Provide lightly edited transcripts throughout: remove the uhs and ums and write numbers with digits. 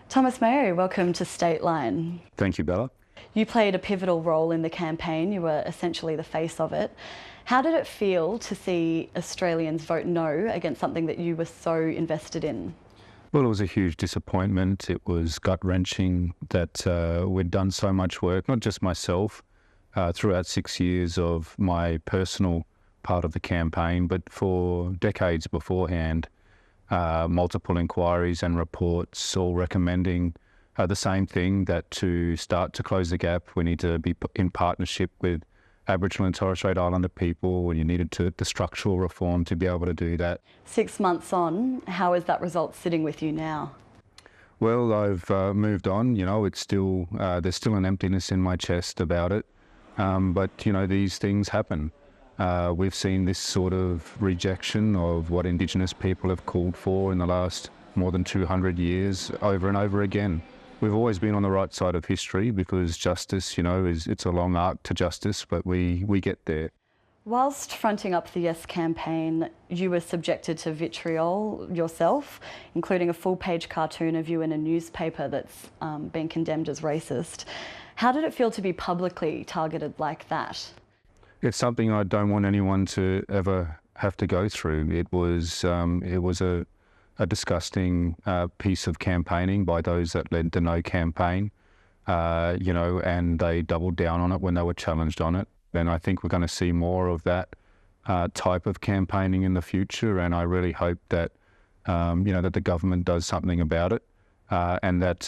Thomas Mayo, welcome to State Line. Thank you, Bella. You played a pivotal role in the campaign. You were essentially the face of it. How did it feel to see Australians vote no against something that you were so invested in? Well, it was a huge disappointment. It was gut-wrenching that we'd done so much work, not just myself, throughout 6 years of my personal part of the campaign, but for decades beforehand, multiple inquiries and reports all recommending the same thing, that to start to close the gap, we need to be in partnership with Aboriginal and Torres Strait Islander people, and you needed the structural reform to be able to do that. 6 months on, how is that result sitting with you now? Well, I've moved on. It's still there's still an emptiness in my chest about it, but these things happen. We've seen this sort of rejection of what Indigenous people have called for in the last more than 200 years over and over again. We've always been on the right side of history because justice, it's a long arc to justice, but we get there. Whilst fronting up the Yes campaign, you were subjected to vitriol yourself, including a full-page cartoon of you in a newspaper that's been condemned as racist. How did it feel to be publicly targeted like that? It's something I don't want anyone to ever have to go through. It was a disgusting piece of campaigning by those that led the No campaign, and they doubled down on it when they were challenged on it. And I think we're going to see more of that type of campaigning in the future. And I really hope that, that the government does something about it, and that,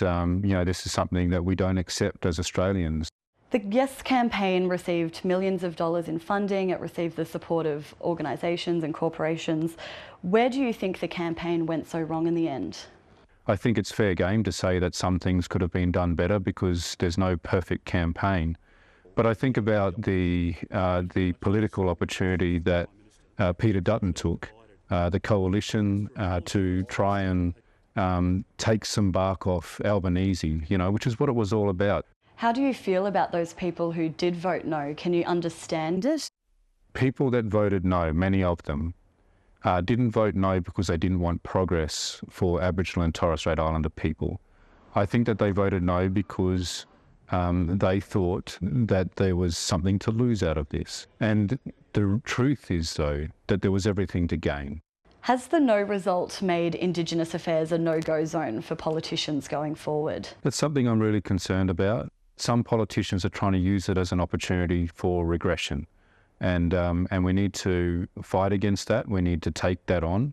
this is something that we don't accept as Australians. The Yes campaign received millions of dollars in funding. It received the support of organisations and corporations. Where do you think the campaign went so wrong in the end? I think it's fair game to say that some things could have been done better because there's no perfect campaign. But I think about the political opportunity that Peter Dutton took, the coalition to try and take some bark off Albanese, which is what it was all about. How do you feel about those people who did vote no? Can you understand it? People that voted no, many of them, didn't vote no because they didn't want progress for Aboriginal and Torres Strait Islander people. I think that they voted no because they thought that there was something to lose out of this. And the truth is, though, that there was everything to gain. Has the no result made Indigenous Affairs a no-go zone for politicians going forward? That's something I'm really concerned about. Some politicians are trying to use it as an opportunity for regression. And we need to fight against that. We need to take that on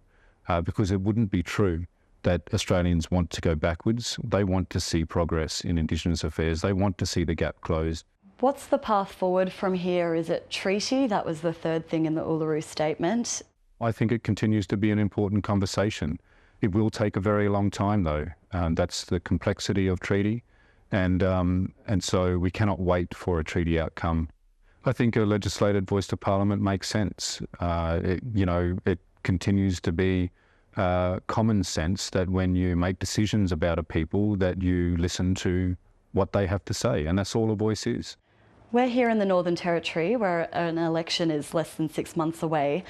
because it wouldn't be true that Australians want to go backwards. They want to see progress in Indigenous affairs. They want to see the gap closed. What's the path forward from here? Is it treaty? That was the third thing in the Uluru Statement. I think it continues to be an important conversation. It will take a very long time, though. That's the complexity of treaty. And so we cannot wait for a treaty outcome. I think a legislated voice to Parliament makes sense. It continues to be common sense that when you make decisions about a people, that you listen to what they have to say, and that's all a voice is. We're here in the Northern Territory, where an election is less than 6 months away.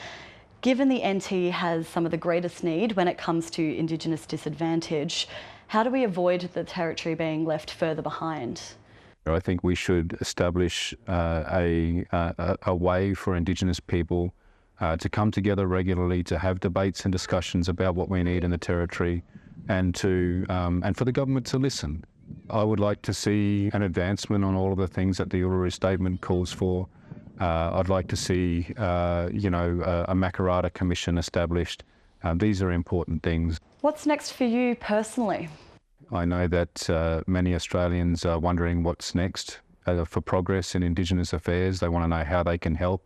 Given the NT has some of the greatest need when it comes to Indigenous disadvantage, how do we avoid the Territory being left further behind? I think we should establish a way for Indigenous people to come together regularly, to have debates and discussions about what we need in the Territory, and for the government to listen. I would like to see an advancement on all of the things that the Uluru Statement calls for. I'd like to see, a Makarrata Commission established. These are important things. What's next for you personally? I know that many Australians are wondering what's next for progress in Indigenous affairs. They want to know how they can help.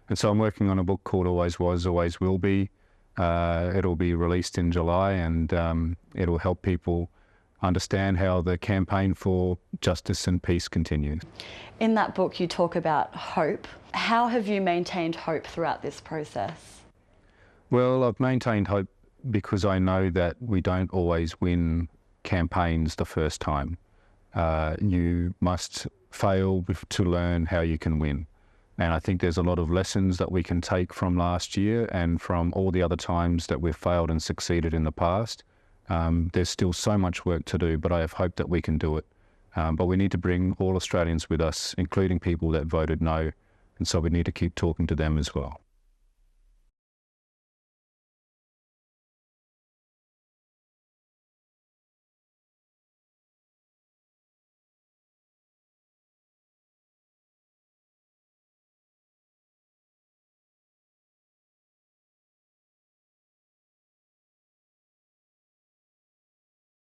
And so I'm working on a book called Always Was, Always Will Be. It'll be released in July, and it'll help people understand how the campaign for justice and peace continues. In that book, you talk about hope. How have you maintained hope throughout this process? Well, I've maintained hope because I know that we don't always win campaigns the first time. You must fail to learn how you can win. And I think there's a lot of lessons that we can take from last year and from all the other times that we've failed and succeeded in the past. There's still so much work to do, but I have hope that we can do it. But we need to bring all Australians with us, including people that voted no, and so we need to keep talking to them as well.